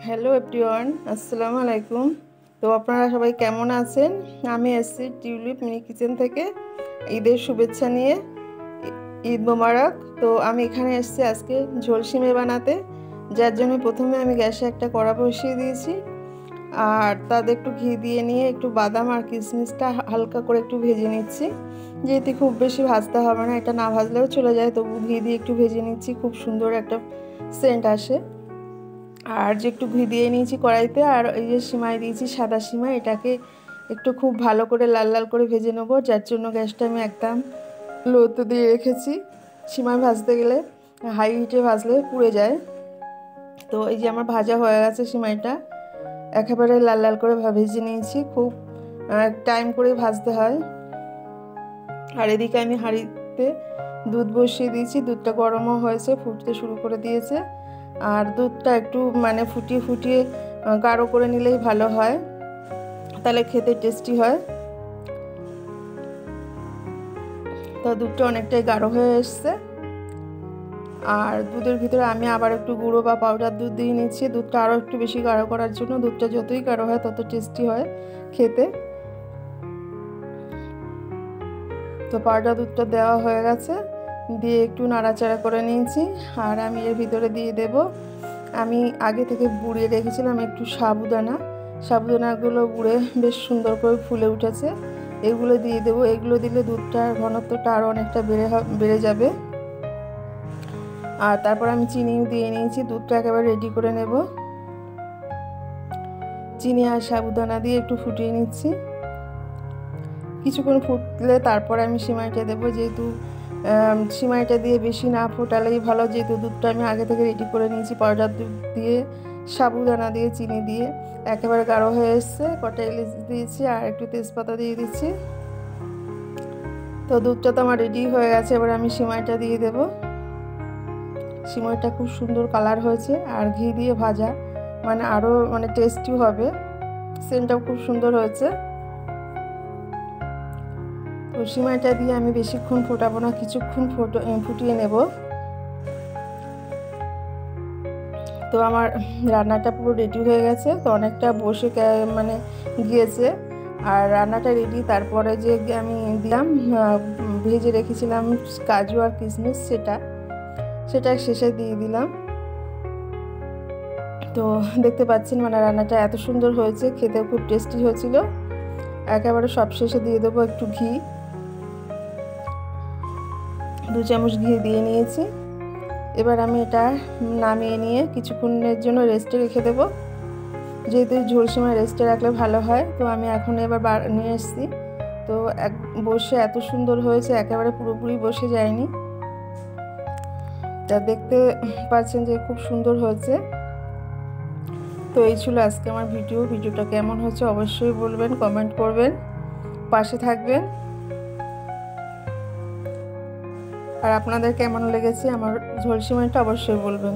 Hello everyone, আসসালামু আলাইকুম। তো আপনারা সবাই কেমন আছেন? আমি এসছি টিউলিপ মিনি কিচেন থেকে ঈদের শুভেচ্ছা নিয়ে। ঈদ মোবারক। তো আমি এখানে এসছি আজকে ঝোল সিমে বানাতে, যার জন্য প্রথমে আমি গ্যাসে একটা কড়া বসিয়ে দিয়েছি আর তাতে একটু ঘি দিয়ে নিয়ে একটু বাদাম আর কিশমিশটা হালকা করে একটু ভেজে নিচ্ছি। যেহেতু খুব বেশি ভাজতে হবে না, এটা না ভাজলেও চলে যায়, তবু ঘি দিয়ে একটু ভেজে নিচ্ছি, খুব সুন্দর একটা সেন্ট আসে। আর যে একটু ঘি দিয়ে নিয়েছি কড়াইতে, আর এই যে সিমাই দিয়েছি সাদা সিমাই, এটাকে একটু খুব ভালো করে লাল লাল করে ভেজে নেবো, যার জন্য গ্যাসটা আমি একদম লোতে দিয়ে রেখেছি। সিমাই ভাজতে গেলে হাই হিটে ভাজলে পুড়ে যায়। তো এই যে আমার ভাজা হয়ে গেছে সিমাইটা, একেবারে লাল লাল করে ভেজে নিয়েছি, খুব টাইম করে ভাজতে হয়। আর এদিকে আমি হাঁড়িতে দুধ বসিয়ে দিয়েছি, দুধটা গরমও হয়েছে, ফুটতে শুরু করে দিয়েছে। আর দুধটা একটু ফুটিয়ে ফুটিয়ে গাঢ় করে নিলেই ভালো হয়, তাহলে খেতে টেস্টি হয়। তো দুধটা অনেকটাই গাঢ় হয়ে এসছে, আর দুধের ভিতরে আমি আবার একটু গুঁড়ো বা পাউডার দুধ দিয়ে নিচ্ছি, দুধটা আরও একটু বেশি গাঢ় করার জন্য। দুধটা যতই গাঢ় হয় তত টেস্টি হয় খেতে। তো পাউডার দুধটা দেওয়া হয়ে গেছে, দিয়ে একটু নাড়াচাড়া করে নিয়েছি। আর আমি এর ভিতরে দিয়ে দেব, আমি আগে থেকে গুঁড়িয়ে রেখেছিলাম একটু সাবুদানাগুলো গুঁড়ে বেশ সুন্দর করে ফুলে উঠেছে, এগুলো দিয়ে দেবো। এগুলো দিলে দুধটার ঘনত্বটা আরও অনেকটা বেড়ে যাবে। আর তারপর আমি চিনিও দিয়ে নিয়েছি, দুধটা একেবারে রেডি করে নেব। চিনি আর সাবুদানা দিয়ে একটু ফুটিয়ে নিচ্ছি, কিছুক্ষণ ফুটলে তারপর আমি সিমাইটা দেবো। যেহেতু সিমাইটা দিয়ে বেশি না ফোটালেই ভালো, যেহেতু দুধটা আমি আগে থেকে রেডি করে নিয়েছি পাউডার দুধ দিয়ে, সাবুদানা দিয়ে, চিনি দিয়ে। একেবারে গাঢ় হয়ে এসছে, কটা এলাচ দিয়েছি আর একটু তেজপাতা দিয়ে দিচ্ছি। তো দুধটা তো আমার রেডি হয়ে গেছে, এবার আমি সিমাইটা দিয়ে দেব। সিমাইটা খুব সুন্দর কালার হয়েছে, আর ঘি দিয়ে ভাজা আরও টেস্টিও হবে, সেন্টটাও খুব সুন্দর হয়েছে। তো সিমাইটা দিয়ে আমি বেশিক্ষণ ফোটাবো না, কিছুক্ষণ ফুটিয়ে নেব। তো আমার রান্নাটা পুরো রেডি হয়ে গেছে, তো অনেকটা বসে গিয়েছে। আর রান্নাটা রেডি, তারপরে যে আমি দিলাম ভেজে রেখেছিলাম কাজু আর কিশমিশ, সেটা শেষে দিয়ে দিলাম। তো দেখতে পাচ্ছেন রান্নাটা এত সুন্দর হয়েছে, খেতেও খুব টেস্টি হয়েছিল। একেবারে সব শেষে দিয়ে দেবো একটু ঘি, 2 চামচ ঘি দিয়ে নিয়েছি। এবার আমি এটা নামিয়ে নিয়ে কিছুক্ষণের জন্য রেস্টে রেখে দেবো, যেহেতু ঝোল সিমাই রেস্টে রাখলে ভালো হয়। তো আমি এখন এবার নিয়ে এসেছি, তো বসে এত সুন্দর হয়েছে, একেবারে পুরোপুরি বসে যায়নি। তা দেখতে পাচ্ছেন যে খুব সুন্দর হয়েছে। তো এই ছিল আজকে আমার ভিডিওটা কেমন হয়েছে অবশ্যই বলবেন, কমেন্ট করবেন, পাশে থাকবেন। আর আপনাদের কেমন লেগেছে আমার ঝোল সিমাইটা অবশ্যই বলবেন।